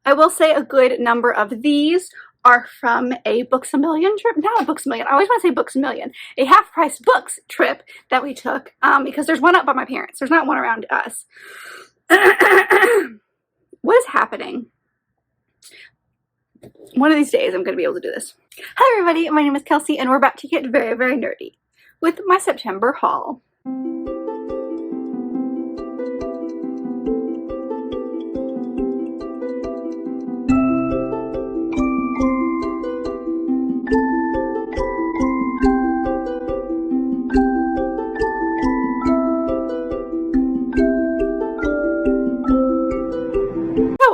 I will say a good number of these are from a Books A Million trip. Not a Books A Million. I always want to say Books A Million. A half-price books trip that we took because there's one up by my parents. There's not one around us. What is happening? One of these days I'm going to be able to do this. Hi everybody, my name is Kelsey and we're about to get very, very nerdy with my September haul.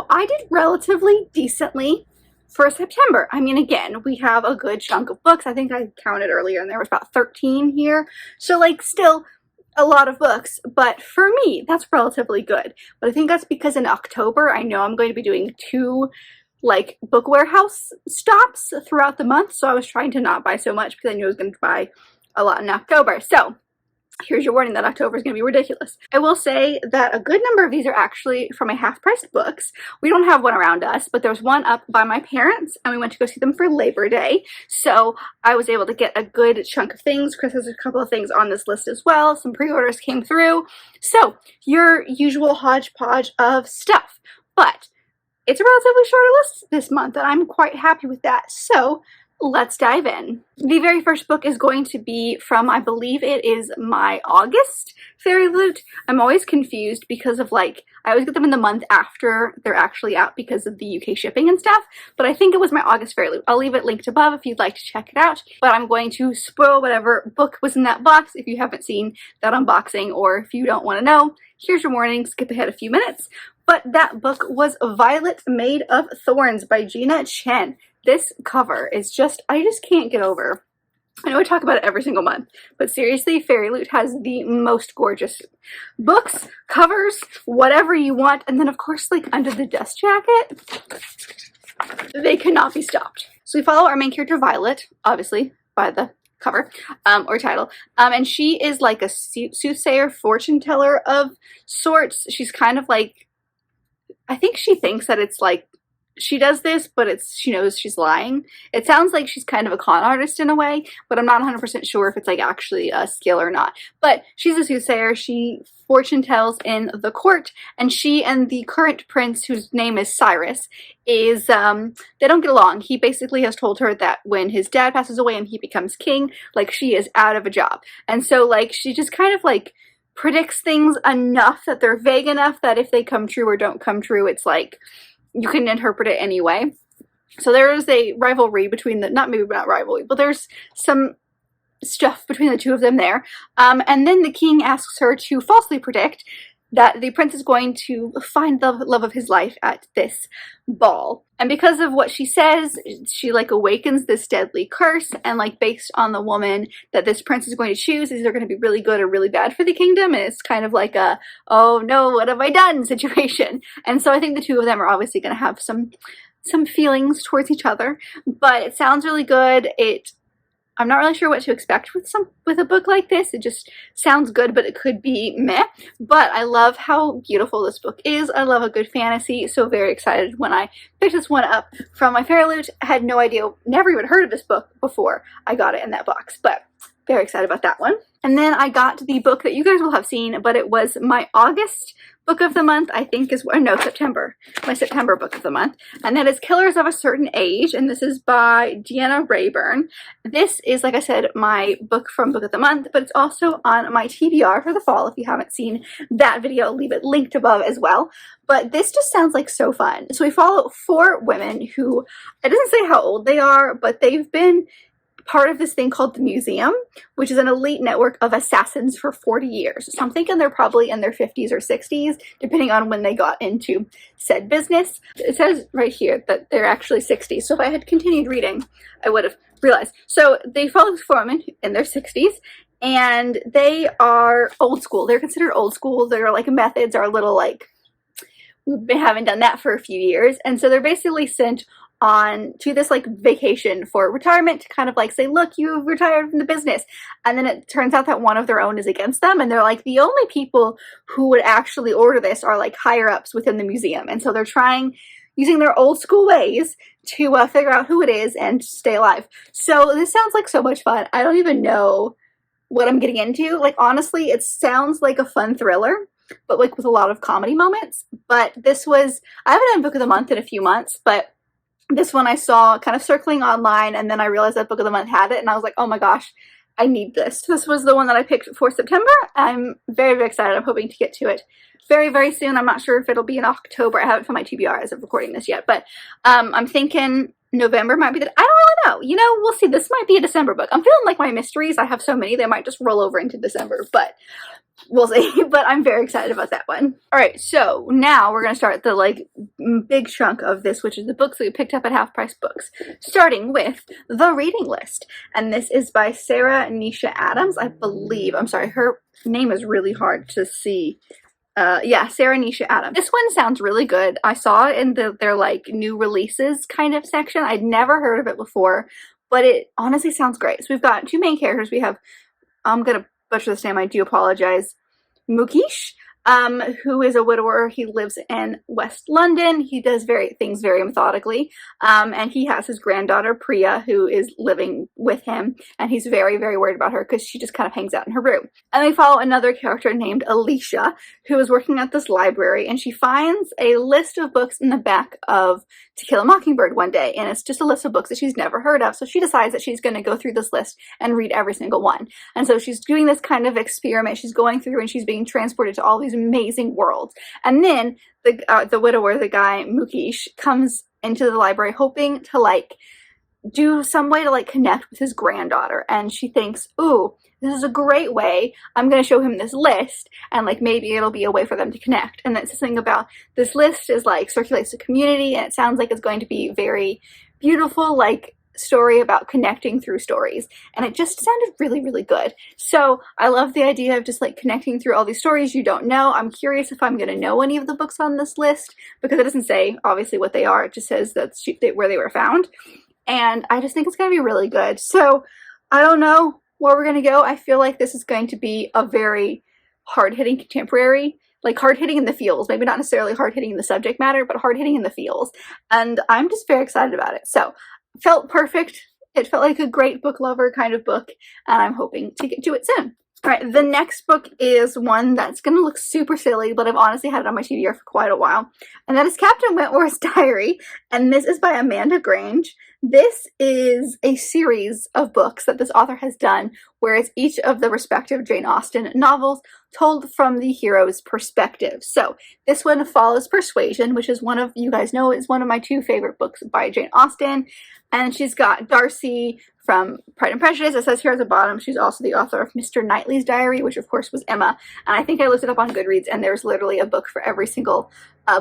I did relatively decently for September. I mean, again, we have a good chunk of books. I think I counted earlier and there was about 13 here. So like still a lot of books, but for me, that's relatively good. But I think that's because in October, I know I'm going to be doing 2 like book warehouse stops throughout the month. So I was trying to not buy so much because I knew I was going to buy a lot in October. So here's your warning that October is going to be ridiculous. I will say that a good number of these are actually from my half-priced books. We don't have one around us, but there's one up by my parents, and we went to go see them for Labor Day. So I was able to get a good chunk of things. Chris has a couple of things on this list as well. Some pre-orders came through. So your usual hodgepodge of stuff. But it's a relatively shorter list this month, and I'm quite happy with that. So let's dive in. The very first book is going to be from, I believe it is my August Fairyloot. I'm always confused because of like, I always get them in the month after they're actually out because of the UK shipping and stuff, but I think it was my August Fairyloot. I'll leave it linked above if you'd like to check it out, but I'm going to spoil whatever book was in that box if you haven't seen that unboxing, or if you don't want to know, here's your warning, skip ahead a few minutes. But that book was Violet Made of Thorns by Gina Chen. This cover is just, I just can't get over. I know I talk about it every single month, but seriously, Fairyloot has the most gorgeous books, covers, whatever you want. And then of course, like under the dust jacket, they cannot be stopped. So we follow our main character Violet, obviously by the cover or title, and she is like a soothsayer, fortune teller of sorts. She's kind of like, I think she thinks that it's like, she does this, but she knows she's lying. It sounds like she's kind of a con artist in a way, but I'm not 100% sure if it's like actually a skill or not. But she's a soothsayer. She fortune tells in the court, and she and the current prince, whose name is Cyrus, is they don't get along. He basically has told her that when his dad passes away and he becomes king, like she is out of a job. And so like she just kind of like predicts things enough that they're vague enough that if they come true or don't come true, it's like you can interpret it anyway. So there is a rivalry between the, not rivalry, but there's some stuff between the two of them there. And then the king asks her to falsely predict that the prince is going to find the love of his life at this ball. And because of what she says, she like awakens this deadly curse, and like based on the woman that this prince is going to choose, is either going to be really good or really bad for the kingdom. And it's kind of like a, oh no, what have I done situation. And so I think the two of them are obviously going to have some feelings towards each other, but it sounds really good. I'm not really sure what to expect with a book like this. It just sounds good, but it could be meh. But I love how beautiful this book is. I love a good fantasy, so very excited when I picked this one up from my Fairyloot. I had no idea, never even heard of this book before I got it in that box, but very excited about that one. And then I got the book that you guys will have seen, but it was my August book of the month, I think is, or no, September. My September book of the month. And that is Killers of a Certain Age. And this is by Deanna Rayburn. This is, like I said, my book from Book of the Month, but it's also on my TBR for the fall. If you haven't seen that video, I'll leave it linked above as well. But this just sounds like so fun. So we follow 4 women who, it doesn't say how old they are, but they've been part of this thing called the Museum, which is an elite network of assassins for 40 years. So I'm thinking they're probably in their 50s or 60s, depending on when they got into said business. It says right here that they're actually 60. So if I had continued reading, I would have realized. So they follow this woman in their 60s, and they are old school. They're considered old school. Their like methods are a little like, we haven't done that for a few years. And so they're basically sent on to this like vacation for retirement to kind of like say, look, you've retired from the business. And then it turns out that one of their own is against them, and they're like, the only people who would actually order this are like higher ups within the museum. And so they're trying using their old school ways to figure out who it is and stay alive. So this sounds like so much fun. I don't even know what I'm getting into. Like, honestly, it sounds like a fun thriller, but like with a lot of comedy moments. But this was, I haven't done Book of the Month in a few months, but this one I saw kind of circling online, and then I realized that Book of the Month had it, and I was like, oh my gosh, I need this. This was the one that I picked for September. I'm very, very excited. I'm hoping to get to it very, very soon. I'm not sure if it'll be in October. I haven't found my TBR as of recording this yet, but I'm thinking November might be the, I don't really know. You know, we'll see. This might be a December book. I'm feeling like my mysteries, I have so many, they might just roll over into December, but we'll see. But I'm very excited about that one. All right, so now we're going to start the like big chunk of this, which is the books that we picked up at Half Price Books, starting with The Reading List. And this is by Sarah Nisha Adams, I believe. I'm sorry, her name is really hard to see. Yeah, Sarah Nisha Adams. This one sounds really good. I saw it in their like new releases kind of section. I'd never heard of it before, but it honestly sounds great. So we've got two main characters. We have, I'm gonna butcher this name, I do apologize, Mukesh, who is a widower. He lives in West London. He does things very methodically, and he has his granddaughter Priya, who is living with him, and he's very, very worried about her because she just kind of hangs out in her room. And we follow another character named Alicia, who is working at this library, and she finds a list of books in the back of To Kill a Mockingbird one day, and it's just a list of books that she's never heard of, so she decides that she's going to go through this list and read every single one. And so she's doing this kind of experiment. She's going through and she's being transported to all these amazing worlds. And then the widower, the guy Mukesh, comes into the library hoping to like do some way to like connect with his granddaughter, and she thinks, ooh, this is a great way. I'm going to show him this list, and like maybe it'll be a way for them to connect. And that's the thing about this list, is like circulates the community, and it sounds like it's going to be very beautiful, like story about connecting through stories, and it just sounded really, really good. So I love the idea of just like connecting through all these stories you don't know. I'm curious if I'm going to know any of the books on this list, because it doesn't say obviously what they are. It just says that's where they were found, and I just think it's going to be really good. So I don't know where we're going to go. I feel like this is going to be a very hard-hitting contemporary, like hard-hitting in the feels, maybe not necessarily hard-hitting in the subject matter, but hard-hitting in the feels, and I'm just very excited about it. So felt perfect. It felt like a great book lover kind of book, and I'm hoping to get to it soon. All right, the next book is one that's going to look super silly, but I've honestly had it on my TBR for quite a while, and that is Captain Wentworth's Diary, and this is by Amanda Grange. This is a series of books that this author has done, where it's each of the respective Jane Austen novels told from the hero's perspective. So this one follows Persuasion, which is one of, you guys know, is one of my two favorite books by Jane Austen. And she's got Darcy from Pride and Prejudice. It says here at the bottom, she's also the author of Mr. Knightley's Diary, which of course was Emma. And I think I looked it up on Goodreads, and there's literally a book for every single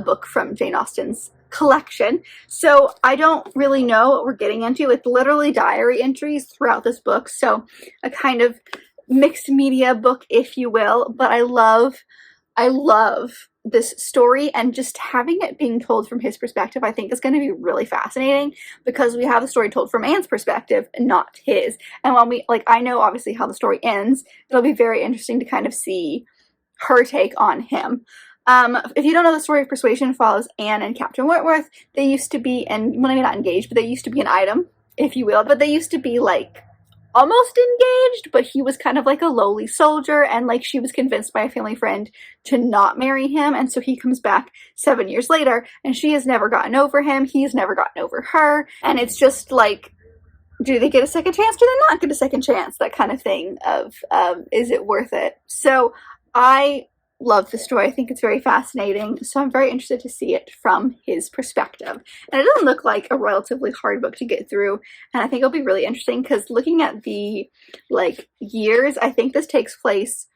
book from Jane Austen's collection. So I don't really know what we're getting into. It's literally diary entries throughout this book, so a kind of mixed media book, if you will. But I love this story, and just having it being told from his perspective I think is going to be really fascinating, because we have the story told from Anne's perspective and not his. And when we, like, I know obviously how the story ends, it'll be very interesting to kind of see her take on him. If you don't know, the story of Persuasion follows Anne and Captain Wentworth. They used to be, and well, maybe not engaged, but they used to be an item, if you will. But they used to be like almost engaged, but he was kind of like a lowly soldier, and like she was convinced by a family friend to not marry him, and so he comes back 7 years later, and she has never gotten over him. He's never gotten over her, and it's just like, do they get a second chance? Do they not get a second chance? That kind of thing of, is it worth it? So I love the story. I think it's very fascinating, so I'm very interested to see it from his perspective. And it doesn't look like a relatively hard book to get through, and I think it'll be really interesting, because looking at the like years, I think this takes place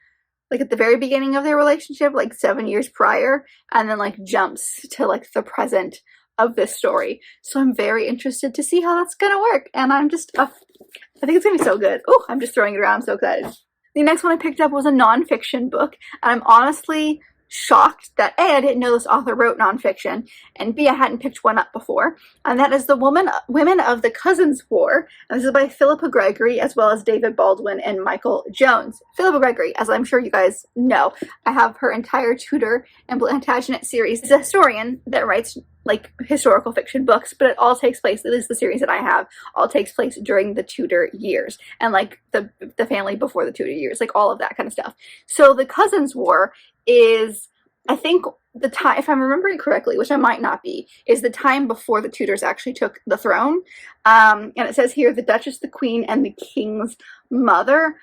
like at the very beginning of their relationship, like 7 years prior, and then like jumps to like the present of this story. So I'm very interested to see how that's gonna work, and I'm just I think it's gonna be so good. Oh, I'm just throwing it around, I'm so excited. The next one I picked up was a nonfiction book, and I'm honestly shocked that A, I didn't know this author wrote nonfiction, and B, I hadn't picked one up before, and that is The Women of the Cousins' War, and this is by Philippa Gregory, as well as David Baldwin and Michael Jones. Philippa Gregory, as I'm sure you guys know, I have her entire Tudor and Plantagenet series, is a historian that writes like historical fiction books, but it all takes place, at least the series that I have, all takes place during the Tudor years and like the family before the Tudor years, like all of that kind of stuff. So the Cousins' War is, I think the time, if I'm remembering correctly, which I might not be, is the time before the Tudors actually took the throne. And it says here, the Duchess, the Queen, and the King's mother.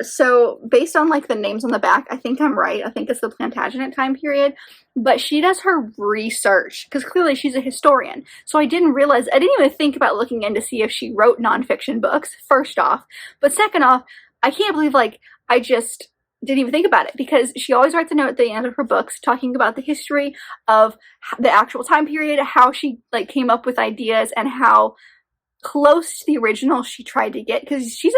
So based on like the names on the back, I think I'm right. I think it's the Plantagenet time period, but she does her research because clearly she's a historian. So I didn't realize, I didn't even think about looking in to see if she wrote nonfiction books, first off, but second off, I can't believe like I just didn't even think about it, because she always writes a note at the end of her books talking about the history of the actual time period, how she like came up with ideas, and how close to the original she tried to get, because she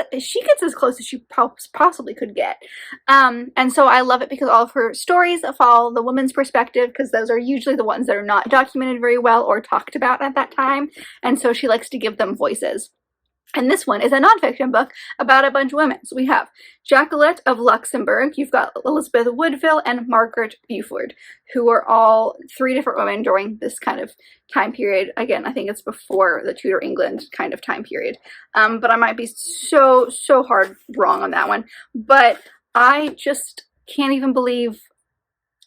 gets as close as she possibly could get. And so I love it because all of her stories follow the woman's perspective, because those are usually the ones that are not documented very well or talked about at that time, and so she likes to give them voices. And this one is a nonfiction book about a bunch of women. So we have Jacqueline of Luxembourg, you've got Elizabeth Woodville, and Margaret Beaufort, who are all three different women during this kind of time period. Again, I think it's before the Tudor England kind of time period. But I might be so hard wrong on that one. But I just can't even believe,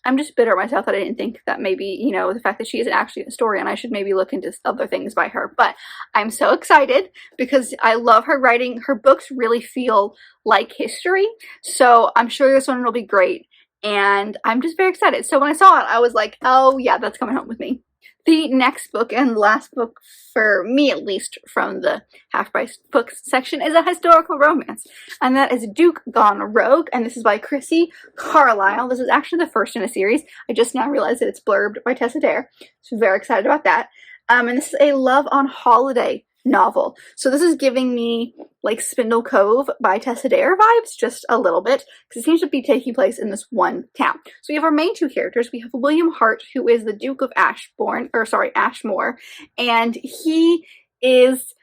I'm just bitter at myself that I didn't think that maybe, you know, the fact that she isn't actually a historian, I should maybe look into other things by her. But I'm so excited because I love her writing. Her books really feel like history. So I'm sure this one will be great. And I'm just very excited. So when I saw it, I was like, oh yeah, that's coming home with me. The next book and last book, for me at least, from the half-price books section is a historical romance, and that is Duke Gone Rogue, and this is by Chrissy Carlisle. This is actually the first in a series. I just now realized that it's blurbed by Tessa Dare, so very excited about that. And this is a love on holiday novel. So this is giving me like Spindle Cove by Tessa Dare vibes, just a little bit, because it seems to be taking place in this one town. So we have our main two characters. We have William Hart, who is the Duke of Ashmore, and he is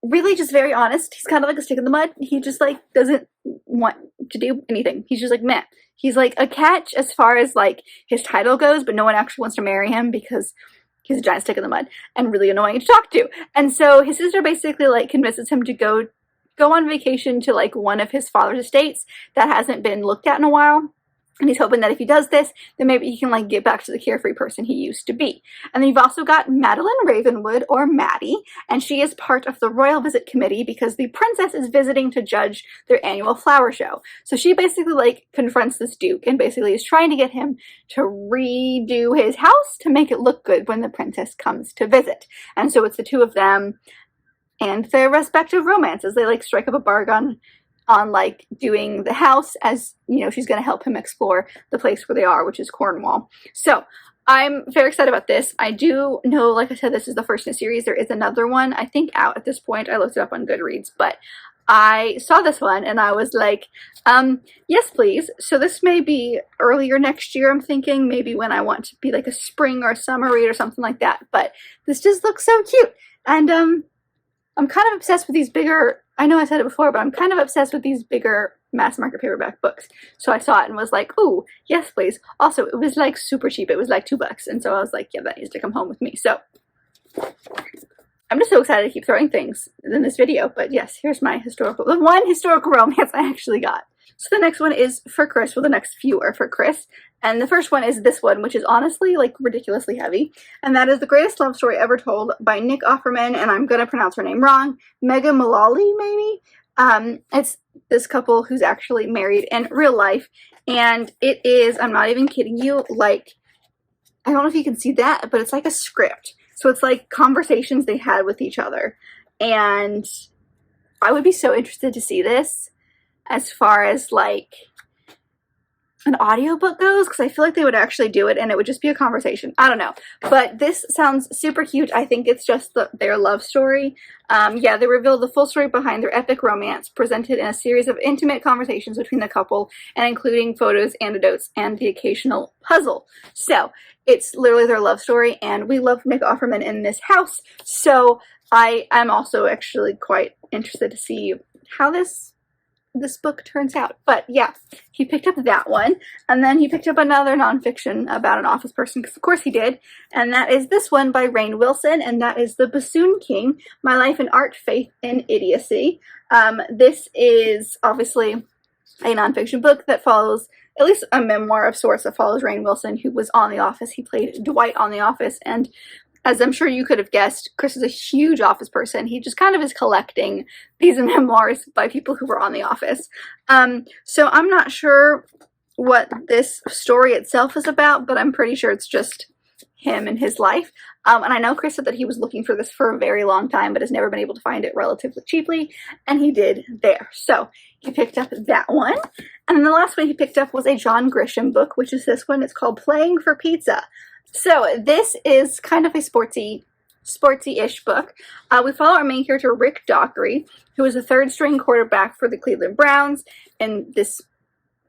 really just very honest. He's kind of like a stick in the mud. He just like doesn't want to do anything. He's just like meh. He's like a catch as far as like his title goes, but no one actually wants to marry him because he's a giant stick in the mud and really annoying to talk to. And so his sister basically like convinces him to go on vacation to like one of his father's estates that hasn't been looked at in a while. And he's hoping that if he does this, then maybe he can like get back to the carefree person he used to be. And then you've also got Madeline Ravenwood, or Maddie, and she is part of the Royal Visit Committee because the princess is visiting to judge their annual flower show. So she basically like confronts this duke and basically is trying to get him to redo his house to make it look good when the princess comes to visit. And so it's the two of them and their respective romances. They like strike up a bargain on like doing the house, as you know, she's going to help him explore the place where they are, which is Cornwall. So I'm very excited about this. I do know, like I said, this is the first in a series. There is another one, I think, out at this point. I looked it up on Goodreads, but I saw this one and I was like, yes, please. So this may be earlier next year, I'm thinking, maybe when I want to be like a spring or a summer read or something like that. But this just looks so cute. And I'm kind of obsessed with these bigger, I know I said it before, but I'm kind of obsessed with these bigger mass market paperback books. So I saw it and was like, ooh, yes, please. Also, it was like super cheap. It was like $2. And so I was like, yeah, that needs to come home with me. So I'm just so excited to keep throwing things in this video. But yes, here's my the one historical romance I actually got. So the next one is for Chris. Well, the next few are for Chris. And the first one is this one, which is honestly like ridiculously heavy. And that is The Greatest Love Story Ever Told by Nick Offerman. And I'm going to pronounce her name wrong. Mega Mullally, maybe? It's this couple who's actually married in real life. And it is, I'm not even kidding you, like, I don't know if you can see that, but it's like a script. So it's like conversations they had with each other. And I would be so interested to see this as far as like an audiobook goes, because I feel like they would actually do it and it would just be a conversation. I don't know, but this sounds super cute. I think it's just their love story. Yeah, they reveal the full story behind their epic romance, presented in a series of intimate conversations between the couple and including photos, anecdotes, and the occasional puzzle. So it's literally their love story, and we love Nick Offerman in this house. So I'm also actually quite interested to see how this this book turns out. But yeah, he picked up that one, and then he picked up another nonfiction about an office person, because of course he did, and that is this one by Rainn Wilson, and that is The Bassoon King, My Life in Art, Faith, and Idiocy. This is obviously a nonfiction book that follows, at least a memoir of sorts, that follows Rainn Wilson, who was on The Office. He played Dwight on The Office, and as I'm sure you could have guessed, Chris is a huge Office person. He just kind of is collecting these memoirs by people who were on The Office. So I'm not sure what this story itself is about, but I'm pretty sure it's just him and his life. And I know Chris said that he was looking for this for a very long time, but has never been able to find it relatively cheaply, and he did there. So he picked up that one. And then the last one he picked up was a John Grisham book, which is this one. It's called Playing for Pizza. So this is kind of a sportsy-ish book. We follow our main character, Rick Dockery, who is a third-string quarterback for the Cleveland Browns in this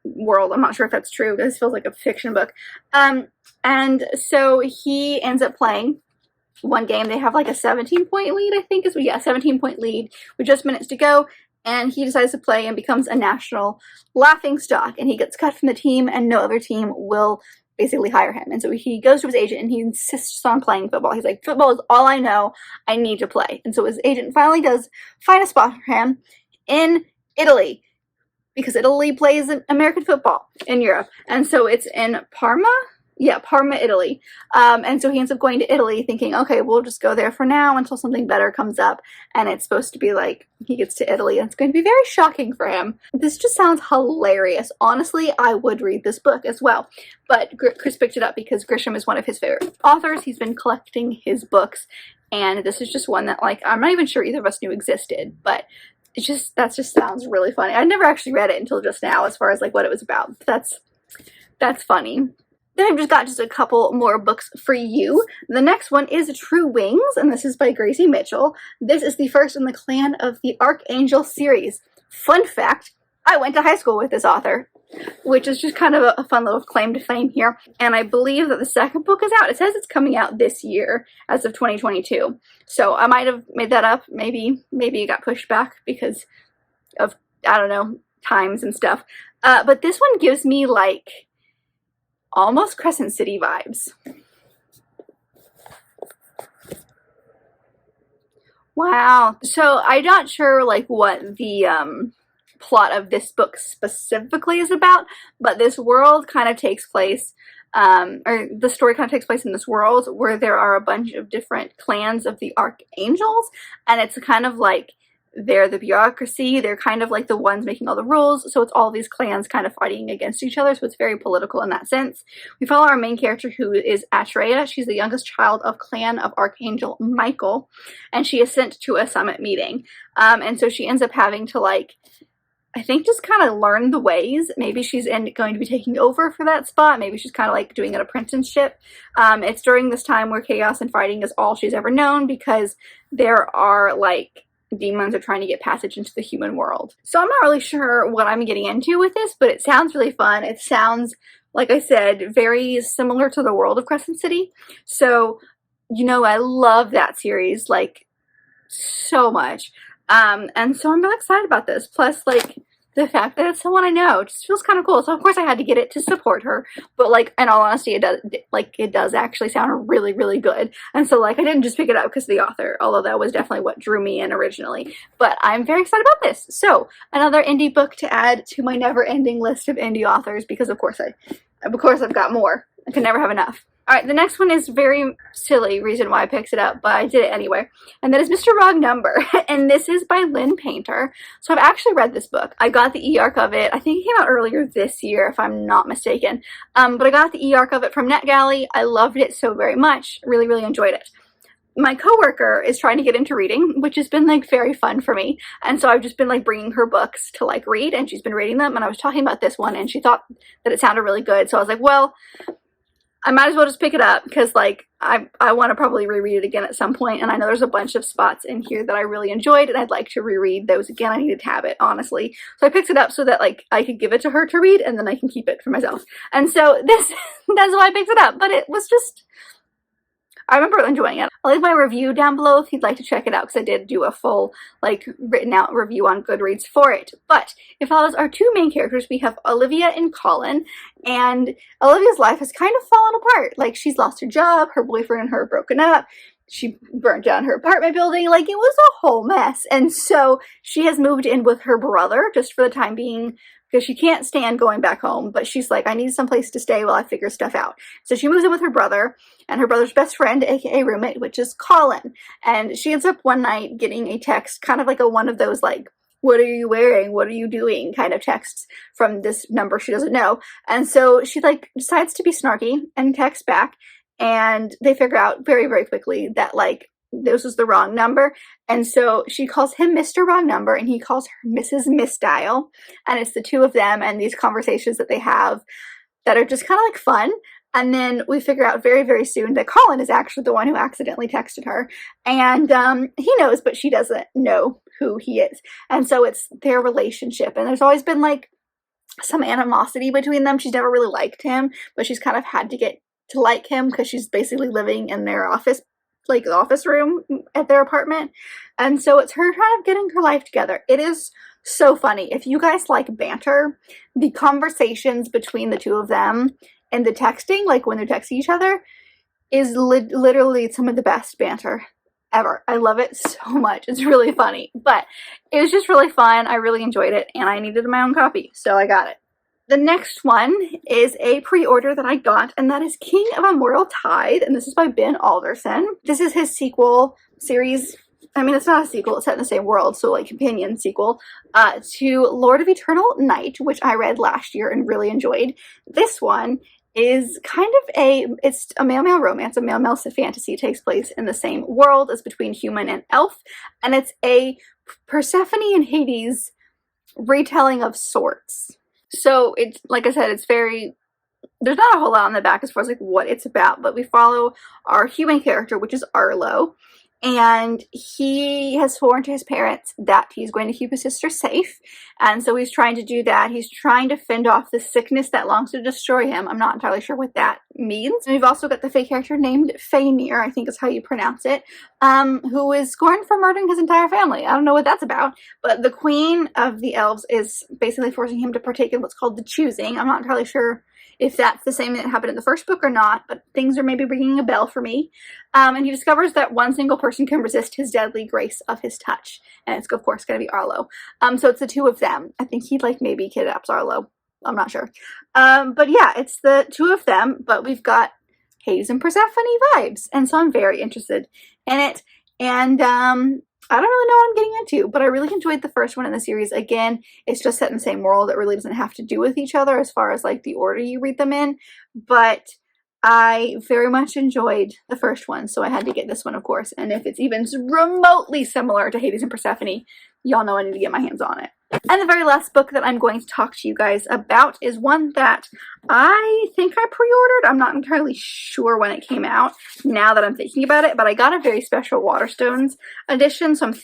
world. I'm not sure if that's true. This feels like a fiction book. And so he ends up playing one game. They have like a 17-point lead, I think. 17-point lead with just minutes to go. And he decides to play and becomes a national laughingstock. And he gets cut from the team, and no other team will basically hire him. And so he goes to his agent and he insists on playing football. He's like, football is all I know. I need to play. And so his agent finally does find a spot for him in Italy, because Italy plays American football in Europe. And so it's in Parma. Yeah, Parma, Italy. And so he ends up going to Italy thinking, okay, we'll just go there for now until something better comes up. And it's supposed to be like, he gets to Italy and it's going to be very shocking for him. This just sounds hilarious. Honestly, I would read this book as well. But Chris picked it up because Grisham is one of his favorite authors. He's been collecting his books. And this is just one that, like, I'm not even sure either of us knew existed. But that just sounds really funny. I never actually read it until just now as far as, like, what it was about. That's funny. Then I've just got a couple more books for you. The next one is True Wings, and this is by Gracie Mitchell. This is the first in the Clan of the Archangel series. Fun fact, I went to high school with this author, which is just kind of a fun little claim to fame here. And I believe that the second book is out. It says it's coming out this year, as of 2022. So I might have made that up. Maybe it got pushed back because of, I don't know, times and stuff. But this one gives me, like, almost Crescent City vibes. Wow. So I'm not sure, like, what the plot of this book specifically is about, but this world kind of takes place, or the story kind of takes place in this world where there are a bunch of different clans of the Archangels, and it's kind of like they're the bureaucracy. They're kind of like the ones making all the rules. So it's all these clans kind of fighting against each other. So it's very political in that sense. We follow our main character, who is Atreya. She's the youngest child of Clan of Archangel Michael. And she is sent to a summit meeting. And so she ends up having to, like, I think just kind of learn the ways. Maybe she's going to be taking over for that spot. Maybe she's kind of like doing an apprenticeship. It's during this time where chaos and fighting is all she's ever known, because there are, like, demons are trying to get passage into the human world. So I'm not really sure what I'm getting into with this, but it sounds really fun. It sounds, like I said, very similar to the world of Crescent City. So, you know, I love that series, like, so much. And so I'm really excited about this. Plus, like, the fact that it's someone I know just feels kind of cool. So of course I had to get it to support her, but, like, in all honesty, it does actually sound really, really good. And so, like, I didn't just pick it up because of the author, although that was definitely what drew me in originally. But I'm very excited about this. So another indie book to add to my never-ending list of indie authors, because of course I've got more. I can never have enough. Alright, the next one is very silly reason why I picked it up, but I did it anyway. And that is Mr. Wrong Number. And this is by Lynn Painter. So I've actually read this book. I got the e-arc of it. I think it came out earlier this year, if I'm not mistaken. But I got the e-arc of it from NetGalley. I loved it so very much. Really, really enjoyed it. My coworker is trying to get into reading, which has been, like, very fun for me. And so I've just been, like, bringing her books to, like, read, and she's been reading them. And I was talking about this one, and she thought that it sounded really good. So I was like, well, I might as well just pick it up, because, like, I want to probably reread it again at some point, and I know there's a bunch of spots in here that I really enjoyed, and I'd like to reread those again. I needed to have it, honestly. So I picked it up so that, like, I could give it to her to read, and then I can keep it for myself. And so that's why I picked it up. But it was just I remember enjoying it. I'll leave my review down below if you'd like to check it out, because I did do a full, like, written out review on Goodreads for it. But it follows our two main characters. We have Olivia and Colin, and Olivia's life has kind of fallen apart. Like, she's lost her job, her boyfriend and her are broken up, she burnt down her apartment building, like, it was a whole mess. And so she has moved in with her brother, just for the time being, because she can't stand going back home, but she's like, I need some place to stay while I figure stuff out. So she moves in with her brother and her brother's best friend, aka roommate, which is Colin. And she ends up one night getting a text, kind of like one of those, like, what are you wearing? What are you doing? Kind of texts from this number she doesn't know. And so she, like, decides to be snarky and texts back, and they figure out very, very quickly that, like, this was the wrong number. And so she calls him Mr. Wrong Number, and he calls her Mrs. Misdial. And it's the two of them and these conversations that they have that are just kind of like fun. And then we figure out very, very soon that Colin is actually the one who accidentally texted her. And he knows, but she doesn't know who he is. And so it's their relationship. And there's always been, like, some animosity between them. She's never really liked him, but she's kind of had to get to like him because she's basically living in their office, like the office room at their apartment. And so it's her kind of getting her life together. It is so funny. If you guys like banter, the conversations between the two of them and the texting, like when they're texting each other, is literally some of the best banter ever. I love it so much. It's really funny, but it was just really fun. I really enjoyed it, and I needed my own copy, so I got it. The next one is a pre-order that I got, and that is King of Immortal Tide, and this is by Ben Alderson. This is his sequel series. I mean, it's not a sequel, it's set in the same world, so like companion sequel, to Lord of Eternal Night, which I read last year and really enjoyed. This one is kind of it's a male-male romance, a male-male fantasy. It takes place in the same world as between human and elf, and it's a Persephone and Hades retelling of sorts. So it's, like I said, it's very, there's not a whole lot on the back as far as like what it's about, but we follow our human character, which is Arlo, and he has sworn to his parents that he's going to keep his sister safe, and so he's trying to do that. He's trying to fend off the sickness that longs to destroy him. I'm not entirely sure what that means. And we've also got the fake character named Faymir, I think is how you pronounce it, who is scorned for murdering his entire family. I don't know what that's about, but the queen of the elves is basically forcing him to partake in what's called the choosing. I'm not entirely sure if that's the same that happened in the first book or not, but things are maybe ringing a bell for me. And he discovers that one single person can resist his deadly grace of his touch, and it's, of course, going to be Arlo. So it's the two of them. I think he, like, maybe kidnaps Arlo. I'm not sure. But yeah, it's the two of them, but we've got Hades and Persephone vibes, and so I'm very interested in it. And I don't really know what I'm getting into, but I really enjoyed the first one in the series. Again, it's just set in the same world. It really doesn't have to do with each other as far as like the order you read them in, but I very much enjoyed the first one, so I had to get this one, of course. And if it's even remotely similar to Hades and Persephone, y'all know I need to get my hands on it. And the very last book that I'm going to talk to you guys about is one that I think I pre-ordered. I'm not entirely sure when it came out now that I'm thinking about it, but I got a very special Waterstones edition, so I'm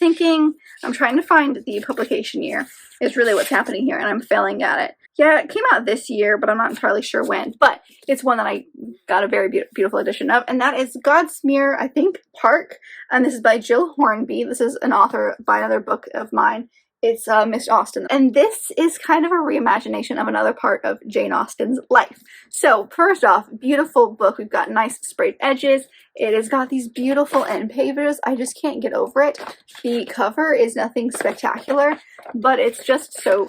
trying to find the publication year is really what's happening here, and I'm failing at it. Yeah, it came out this year, but I'm not entirely sure when, but it's one that I got a very beautiful edition of, and that is Godsmear, I think, Park, and this is by Jill Hornby. This is an author by another book of mine. It's Miss Austen, and this is kind of a reimagination of another part of Jane Austen's life. So first off, beautiful book. We've got nice sprayed edges. It has got these beautiful end pages. I just can't get over it. The cover is nothing spectacular, but it's just so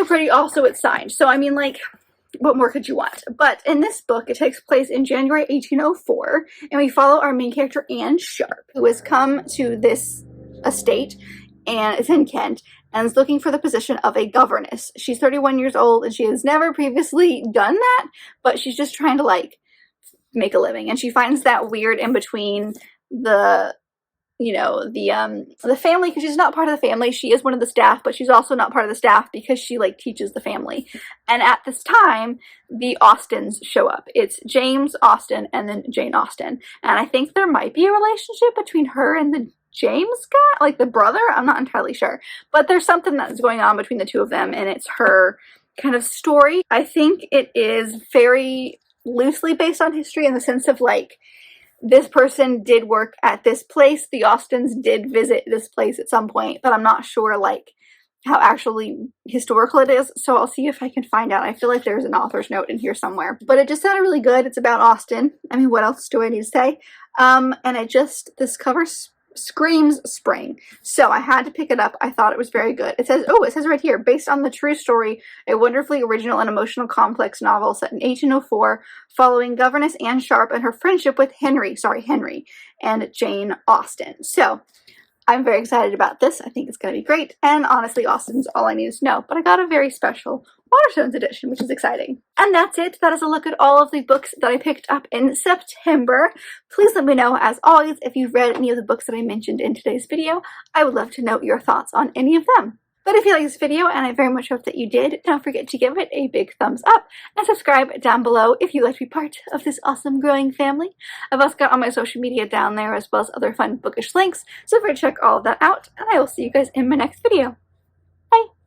pretty. Also, it's signed. So I mean, like, what more could you want? But in this book, it takes place in January 1804, and we follow our main character, Anne Sharp, who has come to this estate and is in Kent and is looking for the position of a governess. She's 31 years old and she has never previously done that, but she's just trying to like make a living. And she finds that weird in between the family, because she's not part of the family. She is one of the staff, but she's also not part of the staff because she like teaches the family. And at this time, the Austens show up. It's James Austen and then Jane Austen. And I think there might be a relationship between her and the James guy, like the brother. I'm not entirely sure, but there's something that's going on between the two of them, and it's her kind of story. I think it is very loosely based on history in the sense of like this person did work at this place. The Austens did visit this place at some point, but I'm not sure like how actually historical it is, so I'll see if I can find out. I feel like there's an author's note in here somewhere, but it just sounded really good. It's about Austen. I mean, what else do I need to say? And this cover screams spring, so I had to pick it up. I thought it was very good. It says right here, based on the true story, a wonderfully original and emotional complex novel set in 1804, following Governess Anne Sharp and her friendship with Henry and Jane Austen. So I'm very excited about this. I think it's going to be great. And honestly, Austen's all I needed to know. But I got a very special Waterstones edition, which is exciting. And that's it. That is a look at all of the books that I picked up in September. Please let me know, as always, if you've read any of the books that I mentioned in today's video. I would love to know your thoughts on any of them. But if you like this video, and I very much hope that you did, don't forget to give it a big thumbs up and subscribe down below if you'd like to be part of this awesome growing family. I've also got all my social media down there, as well as other fun bookish links, so feel free to check all of that out, and I will see you guys in my next video. Bye!